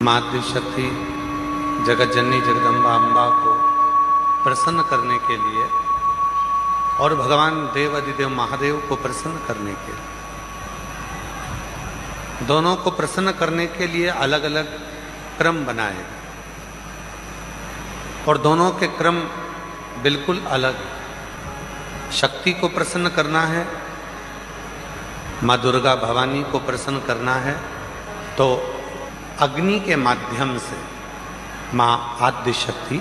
मातृ शक्ति जगत जननी जगदम्बा अम्बा को प्रसन्न करने के लिए और भगवान देव अधिदेव महादेव को प्रसन्न करने के लिए, दोनों को प्रसन्न करने के लिए अलग अलग क्रम बनाए और दोनों के क्रम बिल्कुल अलग। शक्ति को प्रसन्न करना है, माँ दुर्गा भवानी को प्रसन्न करना है तो अग्नि के माध्यम से माँ आद्य शक्ति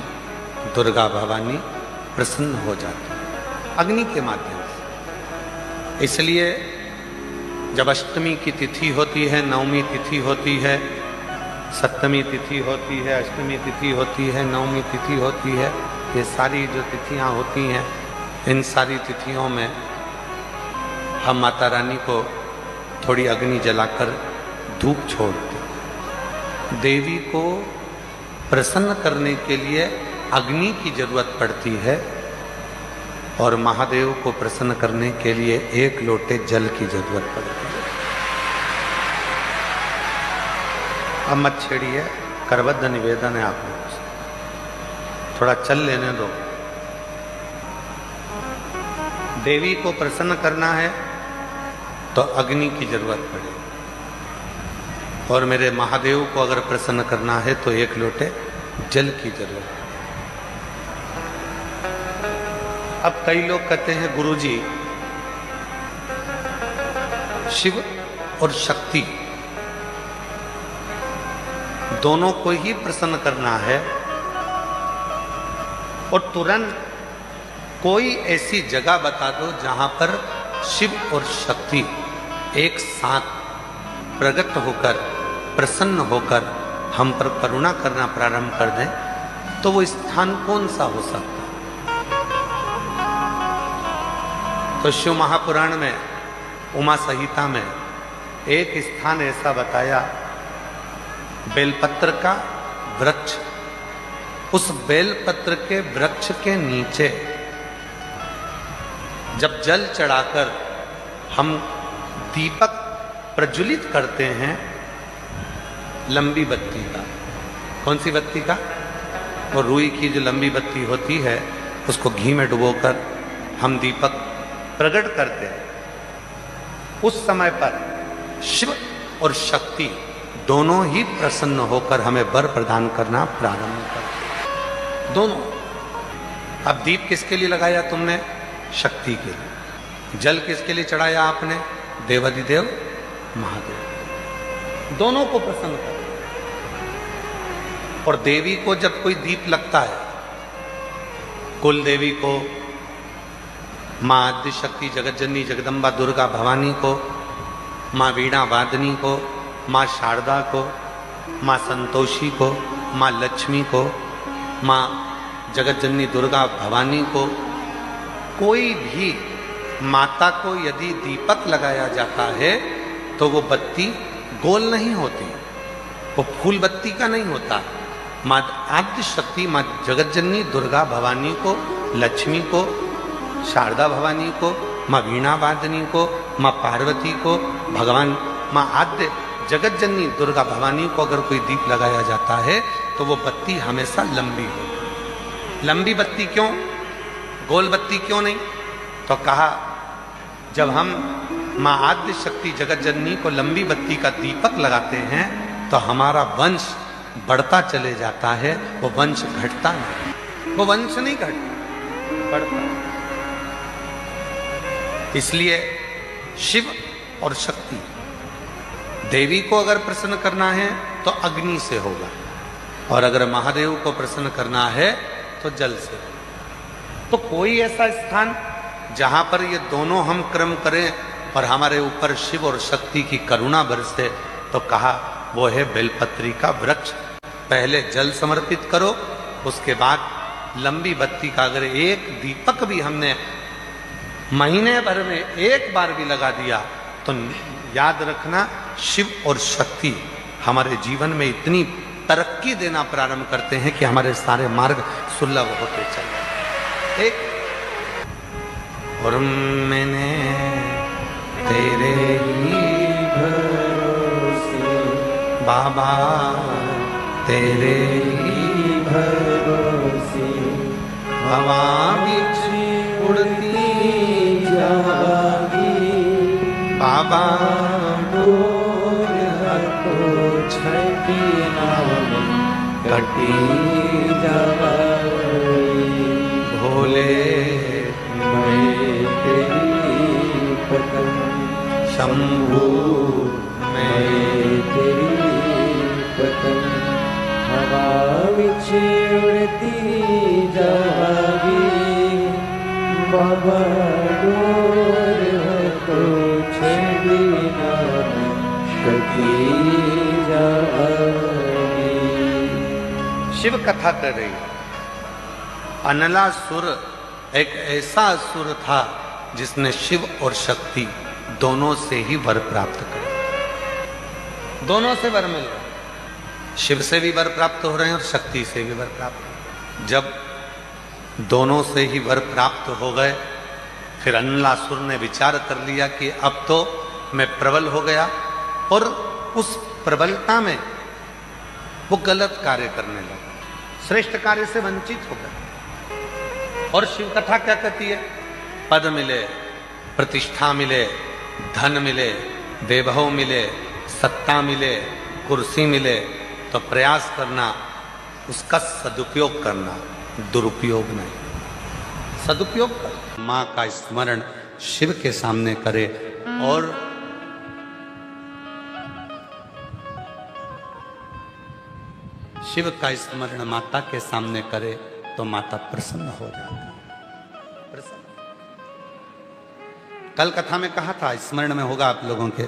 दुर्गा भवानी प्रसन्न हो जाती है, अग्नि के माध्यम से। इसलिए जब अष्टमी की तिथि होती है, नवमी तिथि होती है, सप्तमी तिथि होती है, अष्टमी तिथि होती है, नवमी तिथि होती है, ये सारी जो तिथियां होती हैं, इन सारी तिथियों में हम माता रानी को थोड़ी अग्नि जलाकर धूप छोड़ते। देवी को प्रसन्न करने के लिए अग्नि की जरूरत पड़ती है और महादेव को प्रसन्न करने के लिए एक लोटे जल की जरूरत पड़ती है। अब मत छेड़िए, करबद्ध निवेदन है आप लोगों से, थोड़ा चल लेने दो। देवी को प्रसन्न करना है तो अग्नि की जरूरत पड़ेगी और मेरे महादेव को अगर प्रसन्न करना है तो एक लोटे जल की जरूरत है। अब कई लोग कहते हैं गुरुजी शिव और शक्ति दोनों को ही प्रसन्न करना है और तुरंत कोई ऐसी जगह बता दो जहां पर शिव और शक्ति एक साथ प्रकट होकर प्रसन्न होकर हम पर करुणा करना प्रारंभ कर दें, तो वो स्थान कौन सा हो सकता है? तो शिव महापुराण में उमा संहिता में एक स्थान ऐसा बताया, बेलपत्र का वृक्ष। उस बेलपत्र के वृक्ष के नीचे जब जल चढ़ाकर हम दीपक प्रज्वलित करते हैं, लंबी बत्ती का, कौन सी बत्ती का? वो रुई की जो लंबी बत्ती होती है, उसको घी में डुबोकर हम दीपक प्रकट करते हैं। उस समय पर शिव और शक्ति दोनों ही प्रसन्न होकर हमें वर प्रदान करना प्रारंभ करते हैं, दोनों। अब दीप किसके लिए लगाया तुमने? शक्ति के लिए। जल किसके लिए चढ़ाया आपने? देवाधिदेव महादेव, दोनों को प्रसन्न कर। और देवी को जब कोई दीप लगता है, कुल देवी को, माँ आद्य शक्ति जगत जननी जगदम्बा दुर्गा भवानी को, माँ वीणा वादनी को, माँ शारदा को, माँ संतोषी को, माँ लक्ष्मी को, माँ जगत जननी दुर्गा भवानी को, कोई भी माता को यदि दीपक लगाया जाता है तो वो बत्ती गोल नहीं होती, वो फूल बत्ती का नहीं होता। माँ आद्य शक्ति, माँ जगत जननी दुर्गा भवानी को, लक्ष्मी को, शारदा भवानी को, माँ वीणा वादनी को, माँ पार्वती को, भगवान माँ आद्य जगत जननी दुर्गा भवानी को अगर कोई दीप लगाया जाता है तो वो बत्ती हमेशा लंबी होती। लंबी बत्ती क्यों? गोल बत्ती क्यों नहीं? तो कहा जब हम माँ आद्य शक्ति जगत जननी को लंबी बत्ती का दीपक लगाते हैं तो हमारा वंश बढ़ता चले जाता है, वो वंश घटता नहीं, वो वंश नहीं घटता, बढ़ता। इसलिए शिव और शक्ति, देवी को अगर प्रसन्न करना है तो अग्नि से होगा और अगर महादेव को प्रसन्न करना है तो जल से। तो कोई ऐसा स्थान जहां पर ये दोनों हम क्रम करें और हमारे ऊपर शिव और शक्ति की करुणा बरसे, तो कहा वो है बेलपत्री का वृक्ष। पहले जल समर्पित करो, उसके बाद लंबी बत्ती का अगर एक दीपक भी हमने महीने भर में एक बार भी लगा दिया तो याद रखना शिव और शक्ति हमारे जीवन में इतनी तरक्की देना प्रारंभ करते हैं कि हमारे सारे मार्ग सुलभ होते चले। एक और मैंने तेरे ही भरोसे बाबा तेरे ही भरोसे हवा बिच उड़ती जागी बाबा डोर को छठी नाम कटी जागी भोले मैं तेरी पतंग शंभू मैं तेरी पतंग हवा बिच उड़ती जागी बाबा डोर को छठी नाम कटी जागी। शिव कथा कर रही है। अनलासुर एक ऐसा असुर था जिसने शिव और शक्ति दोनों से ही वर प्राप्त करे। दोनों से वर मिल रहे, शिव से भी वर प्राप्त हो रहे हैं और शक्ति से भी वर प्राप्त। जब दोनों से ही वर प्राप्त हो गए, फिर अनलासुर ने विचार कर लिया कि अब तो मैं प्रबल हो गया, और उस प्रबलता में वो गलत कार्य करने लगा, श्रेष्ठ कार्य से वंचित हो गया। और शिव कथा क्या कहती है? पद मिले, प्रतिष्ठा मिले, धन मिले, वैभव मिले, सत्ता मिले, कुर्सी मिले, तो प्रयास करना उसका सदुपयोग करना, दुरुपयोग नहीं। सदुपयोग कर, मां का स्मरण शिव के सामने करे और शिव का स्मरण माता के सामने करे तो माता प्रसन्न हो जाती है। प्रसन्न। कल कथा में कहा था, स्मरण में होगा आप लोगों के,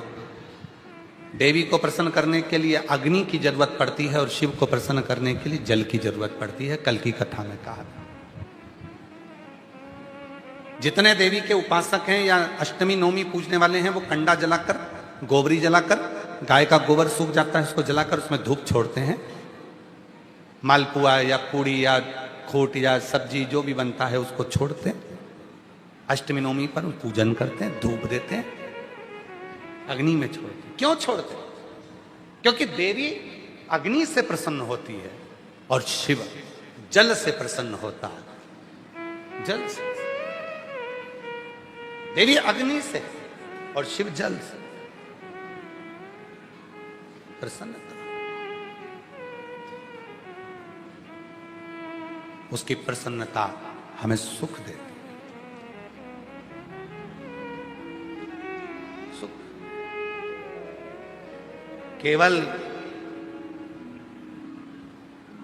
देवी को प्रसन्न करने के लिए अग्नि की जरूरत पड़ती है और शिव को प्रसन्न करने के लिए जल की जरूरत पड़ती है। कल की कथा में कहा था। जितने देवी के उपासक हैं या अष्टमी नवमी पूजने वाले हैं, वो कंडा जलाकर, गोबरी जलाकर, गाय का गोबर सूख जाता है उसको जलाकर उसमें धूप छोड़ते हैं। मालपुआ या पूड़ी या खोट या सब्जी जो भी बनता है उसको छोड़ते हैं। अष्टमी नवमी पर पूजन करते हैं, धूप देते हैं, अग्नि में छोड़ते हैं। क्यों छोड़ते हैं? क्योंकि देवी अग्नि से प्रसन्न होती है और शिव जल से प्रसन्न होता है। जल से, देवी अग्नि से और शिव जल से प्रसन्न। उसकी प्रसन्नता हमें सुख देती है। सुख केवल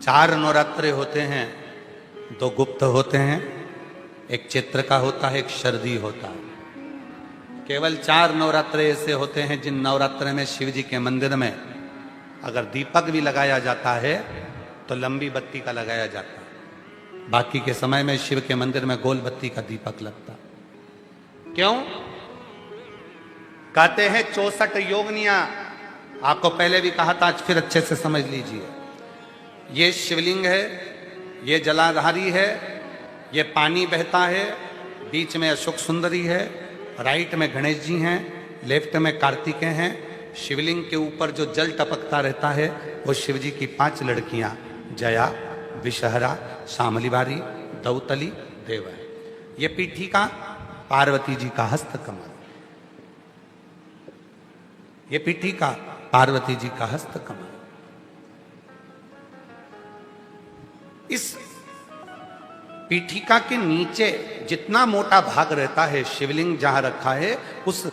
4 नवरात्रे होते हैं, 2 गुप्त होते हैं, एक चैत्र का होता है, एक शरदी होता है। केवल 4 नवरात्रे ऐसे होते हैं जिन नवरात्रे में शिव जी के मंदिर में अगर दीपक भी लगाया जाता है तो लंबी बत्ती का लगाया जाता है। बाकी के समय में शिव के मंदिर में गोल बत्ती का दीपक लगता। क्यों? कहते हैं 64 योगनियां। आपको पहले भी कहा था, आज फिर अच्छे से समझ लीजिए। ये शिवलिंग है, ये जलाधारी है, ये पानी बहता है, बीच में अशोक सुंदरी है, राइट में गणेश जी हैं, लेफ्ट में कार्तिकेय हैं। शिवलिंग के ऊपर जो जल टपकता रहता है वो शिव जी की 5 लड़कियां, जया, विषहरा, शामलीबारी, दौतली, देव है। ये पीठिका पार्वती जी का हस्त कमल, ये पीठिका पार्वती जी का हस्त कमल। इस पीठिका के नीचे जितना मोटा भाग रहता है, शिवलिंग जहां रखा है उस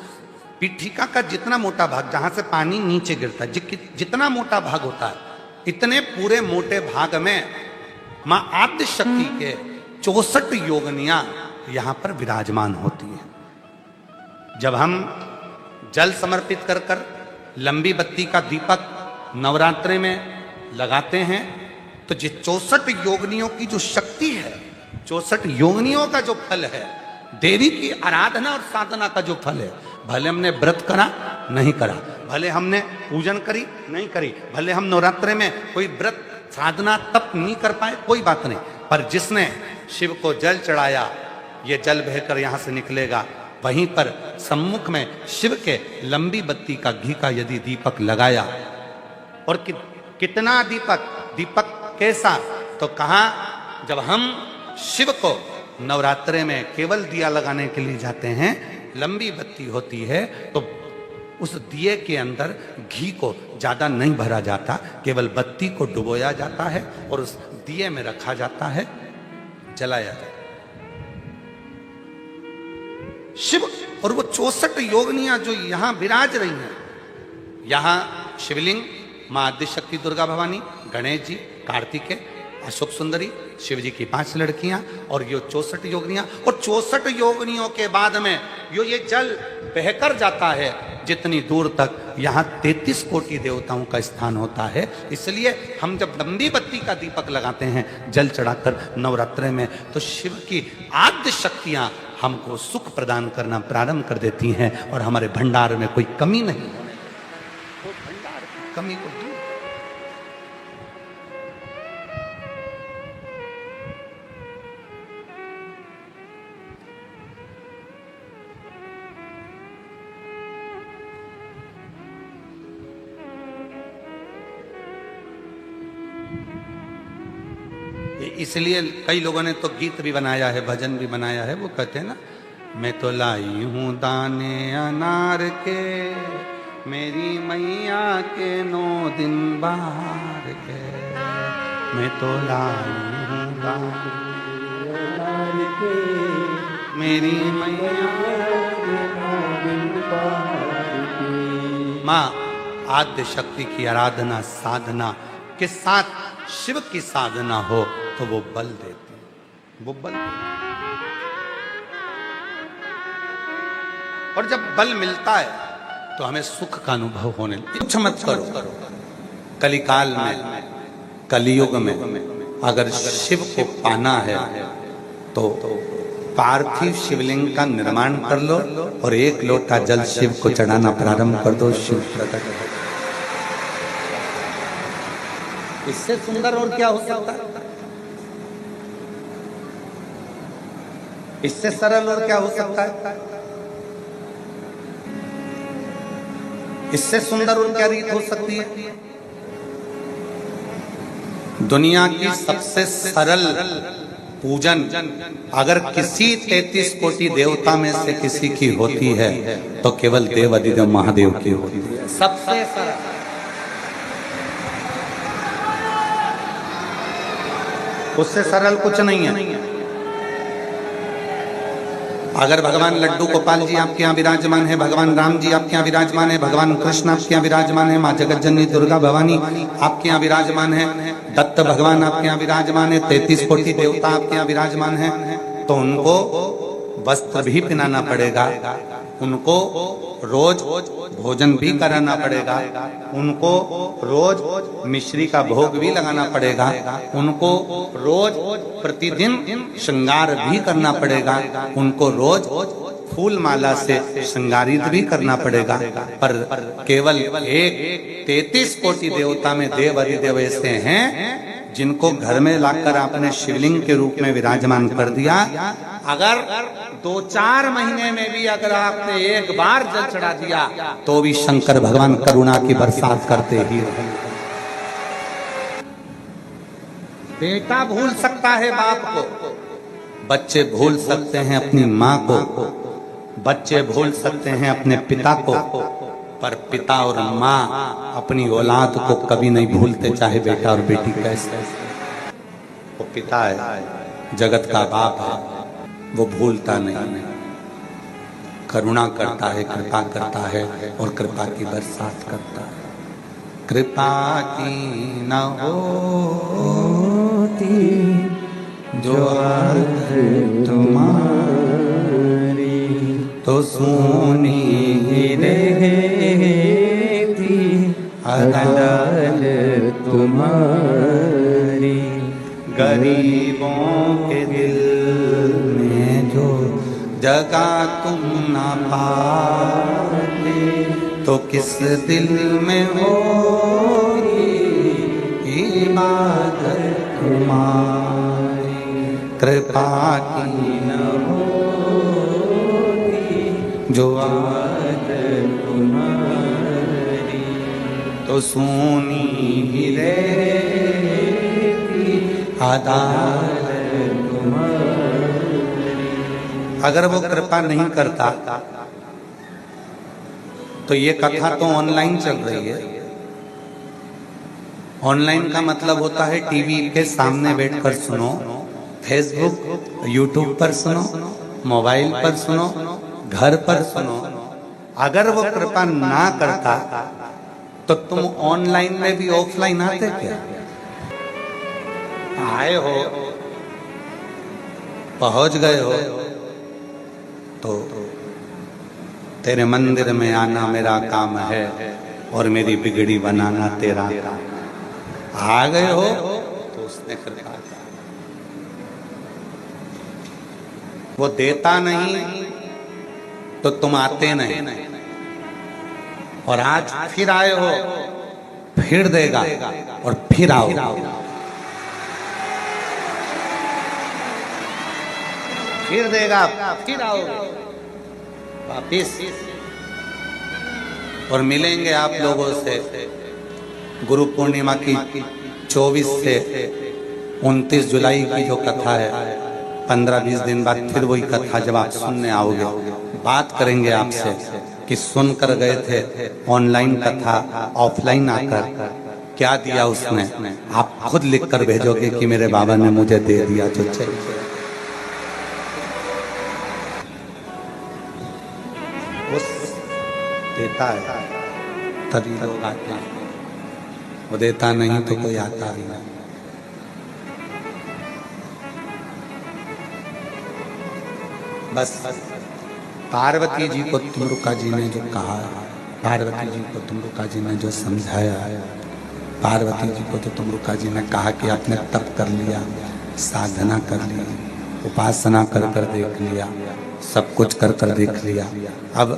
पीठिका का जितना मोटा भाग, जहां से पानी नीचे गिरता है, जितना मोटा भाग होता है, इतने पूरे मोटे भाग में मां आद्य शक्ति के 64 योगनियां यहां पर विराजमान होती हैं। जब हम जल समर्पित कर कर लंबी बत्ती का दीपक नवरात्रि में लगाते हैं तो जिस 64 योगनियों की जो शक्ति है, 64 योगनियों का जो फल है, देवी की आराधना और साधना का जो फल है, भले हमने व्रत करा नहीं करा, भले हमने पूजन करी नहीं करी, भले हम नवरात्रि में कोई व्रत साधना तप नहीं कर पाए, कोई बात नहीं, पर जिसने शिव को जल चढ़ाया, ये जल बहकर यहां से निकलेगा। वहीं पर सम्मुख में शिव के लंबी बत्ती का घी का यदि दीपक लगाया, और कितना दीपक, दीपक कैसा? तो कहा जब हम शिव को नवरात्रे में केवल दिया लगाने के लिए जाते हैं, लंबी बत्ती होती है, तो उस दिए के अंदर घी को ज्यादा नहीं भरा जाता, केवल बत्ती को डुबोया जाता है और उस दिए में रखा जाता है, जलाया जाता है। शिव और वो 64 योगिनियां जो यहां विराज रही हैं, यहां शिवलिंग, मां आदिशक्ति दुर्गा भवानी, गणेश जी, कार्तिकेय, अशोक सुंदरी, शिव जी की 5 लड़कियां और ये 64 योगिनियां। और 64 योगिनियों के बाद में ये जल बहकर जाता है जितनी दूर तक, यहाँ 33 कोटि देवताओं का स्थान होता है। इसलिए हम जब लंबी बत्ती का दीपक लगाते हैं जल चढ़ाकर नवरात्रे में, तो शिव की आद्य शक्तियां हमको सुख प्रदान करना प्रारंभ कर देती हैं और हमारे भंडार में कोई कमी नहीं है। तो भंडार की कमी को दूर इसलिए कई लोगों ने तो गीत भी बनाया है, भजन भी बनाया है। वो कहते हैं ना, मैं तो लाई हूं दाने अनार के, मेरी मैया के 9 दिन बाहर के, मैं तो लाई हूं दाने अनार के, मेरी मैया के 9 दिन बाहर के। माँ आद्य शक्ति की आराधना साधना के साथ शिव की साधना हो तो वो बल देती है, वो बल देती है। और जब बल मिलता है तो हमें सुख का अनुभव होने लगता है। कुछ मत करो, कलिकाल में, कलियुग में अगर शिव को पाना है तो पार्थिव शिवलिंग का निर्माण कर लो और 1 लोटा जल शिव को चढ़ाना प्रारंभ कर दो, शिव प्रकट हो। इससे सुंदर और क्या हो सकता है? इससे सरल और क्या हो सकता है? इससे सुंदर और क्या रीत हो सकती है? दुनिया की सबसे सरल पूजन अगर किसी 33 कोटि देवता में से किसी की होती है तो केवल देवाधिदेव महादेव की होती है। सबसे सरल, उससे सरल कुछ नहीं है। अगर भगवान लड्डू गोपाल जी आपके यहाँ विराजमान है, भगवान राम जी आपके यहाँ विराजमान है, भगवान कृष्ण आपके यहाँ विराजमान है, माँ जगत जननी दुर्गा भवानी आपके यहाँ विराजमान है, दत्त भगवान आपके यहाँ विराजमान है, 33 कोटि देवता आपके यहाँ विराजमान है, तो उनको वस्त्र भी पहनाना पड़ेगा, उनको रोज भोजन भी कराना पड़ेगा, उनको रोज मिश्री का भोग भी लगाना पड़ेगा, उनको रोज प्रतिदिन श्रृंगार भी करना पड़ेगा, उनको रोज फूल माला से श्रृंगारित भी करना पड़ेगा। पर केवल एक 33 कोटि देवता में देव अधिदेव ऐसे हैं जिनको घर में लाकर आपने शिवलिंग के रूप में विराजमान कर दिया। अगर 2-4 महीने में भी अगर आपने एक बार जल चढ़ा दिया तो भी शंकर भगवान करुणा की बरसात करते ही रहेंगे। बेटा भूल सकता है बाप को, बच्चे भूल सकते हैं अपनी माँ को, बच्चे भूल सकते हैं अपने पिता को, पर पिता और माँ अपनी औलाद को कभी नहीं भूलते, चाहे बेटा और बेटी कैसे। वो पिता है, जगत का बाप है, वो भूलता नहीं, करुणा करता है, कृपा करता है और कृपा की बरसात करता है। कृपा की न होती जो तुम्हारी तो सोनी ही रहती अदालत तुम्हारी। गरीबों के दिल में जो जगह तुम ना पाते तो किस दिल में होगी इबादत तुम्हारी। कृपा की न होगी जो आदत तुम्हारी तो सोनी ही रहे आधार अगर वो कृपा नहीं करता तो ये कथा तो ऑनलाइन चल रही है। ऑनलाइन का मतलब होता है टीवी के सामने बैठकर सुनो, फेसबुक यूट्यूब पर सुनो, मोबाइल पर सुनो, घर पर सुनो। अगर वो कृपा ना करता तो तुम ऑनलाइन में भी ऑफलाइन आते क्या? आए हो, पहुंच गए हो तो तेरे मंदिर में आना मेरा काम है और मेरी बिगड़ी बनाना तेरा काम। आ गए हो तो उसने कृपा की। वो देता नहीं तो तुम आते नहीं, और आज फिर आए हो, फिर देगा और फिर आओ। फिर देगा, फिर आओ वापिस, और मिलेंगे आप लोगों से गुरु पूर्णिमा की 24 से 29 जुलाई की जो कथा है, 15-20 दिन बाद फिर वही कथा जब आप सुनने आओगे, बात करेंगे आपसे कि सुनकर गए थे ऑनलाइन कथा, ऑफलाइन आकर क्या दिया उसने। आप खुद लिख कर भेजोगे कि मेरे बाबा ने मुझे दे दिया जो चाहिए। उस देता है तभी लोग आते हैं, वो देता नहीं तो कोई आता ही नहीं। बस पार्वती जी को तुमरुका जी ने जो कहा, पार्वती जी को तुमरुका जी ने जो समझाया, पार्वती जी को तो तुमरुका जी ने कहा कि आपने तप कर लिया, साधना कर ली, उपासना कर कर देख लिया, सब कुछ कर कर देख लिया। अब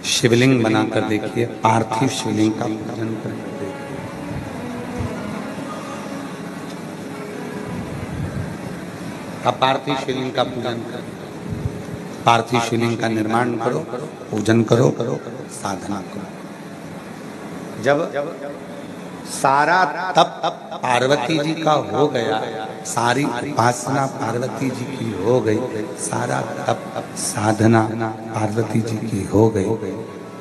शिवलिंग बना कर देखिए, पार्थिव शिवलिंग का पूजन कर देखिए। अब पार्थिव शिवलिंग का पूजन करो, पार्थिव शिवलिंग का निर्माण करो, पूजन करो, साधना करो। जब सारा तप पार्वती जी का हो गया, सारी उपासना पार्वती जी की हो गई, सारा तप साधना पार्वती जी की हो गई,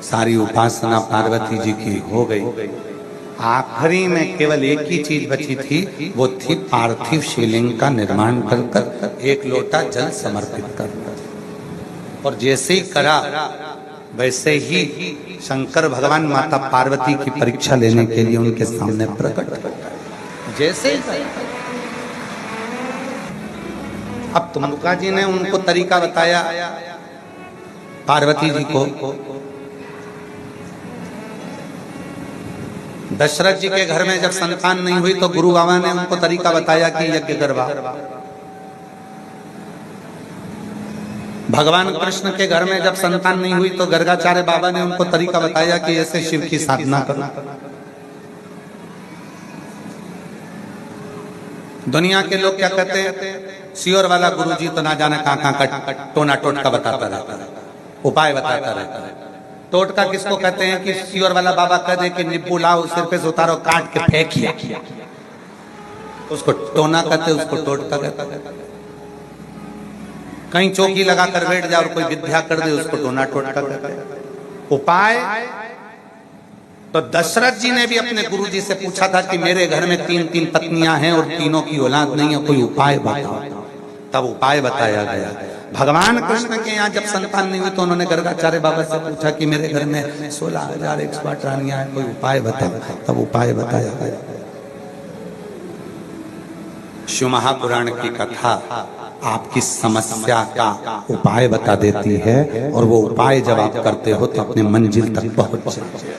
सारी उपासना पार्वती जी की हो गई, आखिरी में केवल एक ही चीज बची थी, वो थी पार्थिव शिवलिंग का निर्माण कर कर एक लोटा जल समर्पित कर। और जैसे ही करा वैसे ही शंकर भगवान माता पार्वती की परीक्षा लेने के लिए उनके सामने प्रकट हो गए। जैसे ही अब तुमरुका जी ने उनको तरीका बताया पार्वती जी को। दशरथ जी के घर में जब संतान नहीं हुई तो गुरु बाबा ने उनको तरीका बताया कि यज्ञ करवा। भगवान कृष्ण के घर में जब संतान नहीं हुई तो गर्गाचार्य बाबा ने उनको तरीका बताया कि ऐसे शिव की साधना करो। दुनिया के लोग क्या कहते हैं, सियोर वाला गुरुजी तो ना जाने कहां कहां का टोना टोटका बताता रहता है, उपाय बताता रहता है। टोटका किसको कहते हैं कि सियोर वाला बाबा कह दे कि निब्बू लाओ, सिर पे से उतारो, काट के फेंकिया, उसको टोना कहते, उसको टोटका कहते हैं। कहीं चौकी लगा कर बैठ जाए और कोई विद्या कर दे, उसको टोना टोटका कहते हैं। उपाय तो दशरथ जी ने भी अपने गुरु जी से पूछा था कि मेरे घर में 3-3 पत्नियां हैं और तीनों की औलाद नहीं है, कोई उपाय बताओ। तब उपाय बताया गया। भगवान कृष्ण के यहाँ जब संतान नहीं हुई तो उन्होंने गर्गाचार्य बाबा से पूछा कि मेरे घर में 16,108 रानियां हैं, कोई उपाय बताओ। तब उपाय बताया गया। शिव महापुराण की कथा आपकी समस्या का उपाय बता देती है, और वो उपाय जब आप करते हो तो अपने मंजिल तक पहुंच जाते हो।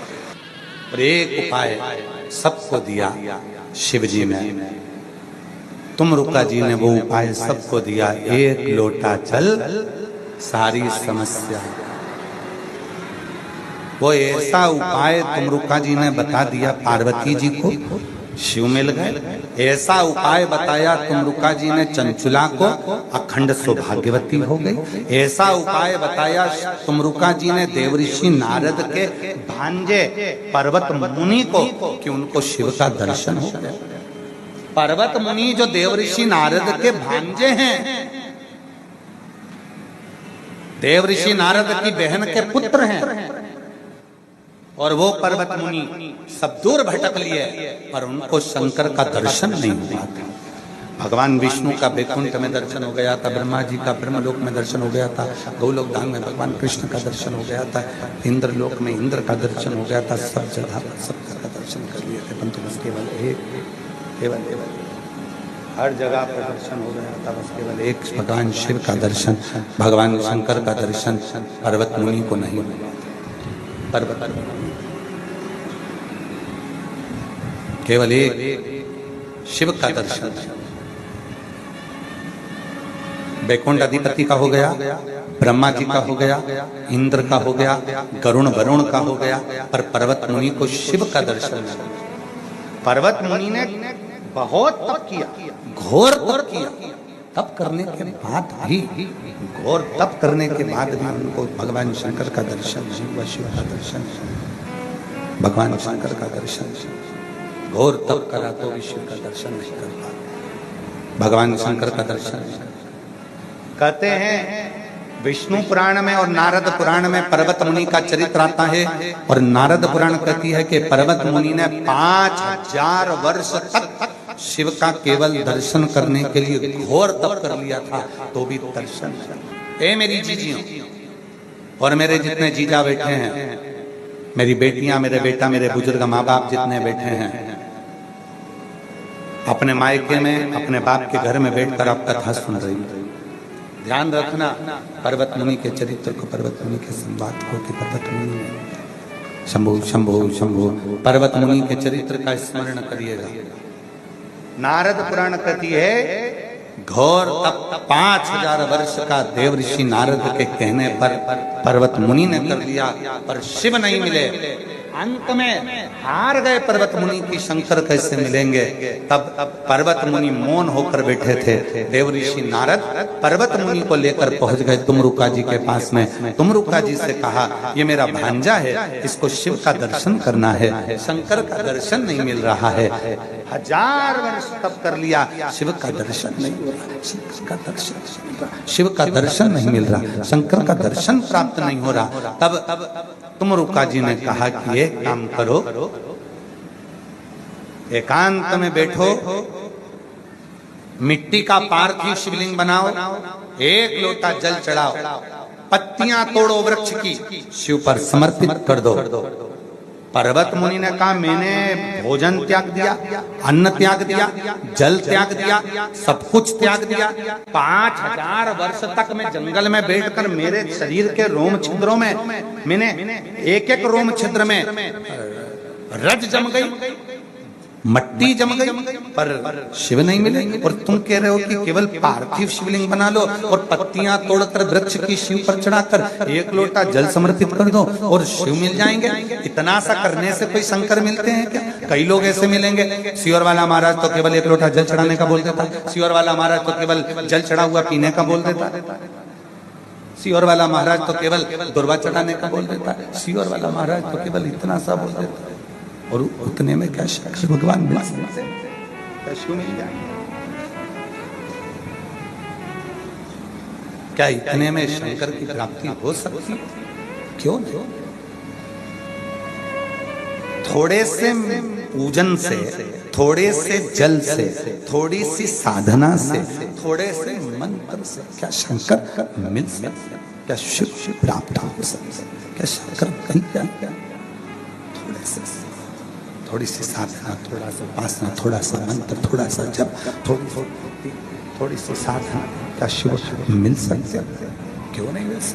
और एक उपाय सबको दिया शिव जी ने, तुमरुका जी ने वो उपाय सबको दिया, एक लोटा जल सारी समस्या। वो ऐसा उपाय तुमरुका जी ने बता दिया पार्वती जी को, शिव मिल गए। ऐसा उपाय बताया तुमरुका जी ने चंचुला को, अखंड सौभाग्यवती हो गई। ऐसा उपाय बताया तुमरुका जी ने देवऋषि नारद के भांजे पर्वत मुनि को कि उनको शिव का दर्शन हो गया। पर्वत मुनि जो देवऋषि नारद के भांजे हैं, देवऋषि नारद की बहन के पुत्र हैं, और वो पर्वत मुनि सब दूर भटक लिए पर उनको शंकर का दर्शन नहीं हुआ था। भगवान विष्णु का वैकुंठ में दर्शन हो गया था, ब्रह्मा जी का ब्रह्मलोक में दर्शन हो गया था, गोलोक धाम में भगवान कृष्ण का दर्शन हो गया था, इंद्रलोक में इंद्र का दर्शन हो गया था, सब जगह सब का दर्शन कर लिए थे, परंतु बस केवल हर जगह पर दर्शन हो गया था, बस केवल एक भगवान शिव का दर्शन, भगवान शंकर का दर्शन पर्वत मुनि को नहीं हुआ। पर्वत केवल एक शिव का दर्शन, वैकुंठ अधिपति का हो गया, ब्रह्मा जी का हो गया, इंद्र का हो गया, गरुण वरुण का हो गया, पर पर्वत मुनि को शिव का दर्शन मिला। पर्वत मुनि ने बहुत तप किया, घोर तप किया, तप करने के बाद भी, घोर तप करने के बाद भी उनको भगवान शंकर का दर्शन, शिव का दर्शन, भगवान शंकर का दर्शन, घोर तप करा तो भी शिव का दर्शन नहीं कर पा, भगवान शंकर का दर्शन। कहते हैं विष्णु पुराण में और नारद पुराण में पर्वत मुनि का चरित्र आता है, और नारद पुराण कहती है कि पर्वत मुनि ने 5000 वर्ष तक शिव का केवल दर्शन करने के लिए घोर तप कर लिया था, तो भी दर्शन। ए मेरी जीजियों और मेरे जितने जीजा बैठे हैं, मेरी बेटियां, मेरे बेटा, मेरे बुजुर्ग माँ बाप जितने बैठे हैं, अपने मायके में अपने बाप के घर में बैठकर आप कथा सुन रही हैं, ध्यान रखना पर्वत मुनि के चरित्र को, पर्वत मुनि के संवाद को, कि पर्वत मुनि में शंभु शंभु शंभु पर्वत मुनि के चरित्र का स्मरण करिएगा। नारद पुराण कहती है घोर तप 5000 वर्ष का देवऋषि नारद के कहने पर पर्वत मुनि ने कर दिया, पर शिव नहीं मिले। अंत में हार गए पर्वत मुनि की, शंकर कैसे मिलेंगे। तब पर्वत मुनि मौन होकर बैठे थे। देवऋषि नारद पर्वत मुनि को लेकर पहुंच गए तुमरुका जी के पास में। तुमरुका जी से कहा ये मेरा भांजा है, इसको शिव का दर्शन करना है, शंकर का दर्शन नहीं मिल रहा है। 1000 वर्ष तप कर लिया, शिव का दर्शन नहीं हो रहा, शंकर का दर्शन, शिव का दर्शन नहीं मिल रहा, शंकर का दर्शन प्राप्त नहीं हो रहा। तब तुमरुका जी ने कहा कि एक काम करो, एकांत में बैठो, मिट्टी का पार्थिव शिवलिंग बनाओ, एक लोटा जल चढ़ाओ, पत्तियां तोड़ो वृक्ष की, शिव पर समर्पित कर दो। पर्वत मुनि ने कहा मैंने भोजन त्याग दिया, अन्न त्याग दिया, जल त्याग दिया, सब कुछ त्याग दिया। 5000 वर्ष तक मैं जंगल में बैठकर मेरे शरीर के रोम छिद्रों में मैंने एक एक रोम छिद्र में रज जम गई, मट्टी जम गई, पर शिव नहीं मिले। और तुम कह रहे हो कि केवल पार्थिव शिवलिंग बना लो और पत्तियां तोड़कर वृक्ष की शिव पर चढ़ाकर एक लोटा जल समर्पित कर दो और शिव मिल जाएंगे। इतना सा करने से कोई शंकर मिलते हैं क्या? कई लोग ऐसे मिलेंगे। सियोर वाला महाराज तो केवल एक लोटा जल चढ़ाने का बोल देता, सियोर वाला महाराज तो केवल जल चढ़ा हुआ पीने का बोल देता, सियोर वाला महाराज तो केवल दुर्वा चढ़ाने का बोल देता, सियोर वाला महाराज तो केवल इतना सा बोल देता। और उतने में क्या शंकर भगवान मिल सकते हैं? शिव मिल जाएंगे क्या? इतने में शंकर की प्राप्ति हो सकती? क्यों नहीं? थोड़े से पूजन से, थोड़े से जल से, थोड़ी सी साधना से, थोड़े से मंत्र से क्या शंकर मिल सकते? क्या शिव प्राप्त हो सकते? क्या शंकर कहीं क्या? थोड़े से, थोड़ी सी साधना, थोड़ा सा उपासना, थोड़ा सा मंत्र, थोड़ा सा जप, थोड़ी सी साधना, क्या शिव मिल सकते? क्यों नहीं मिल सकते?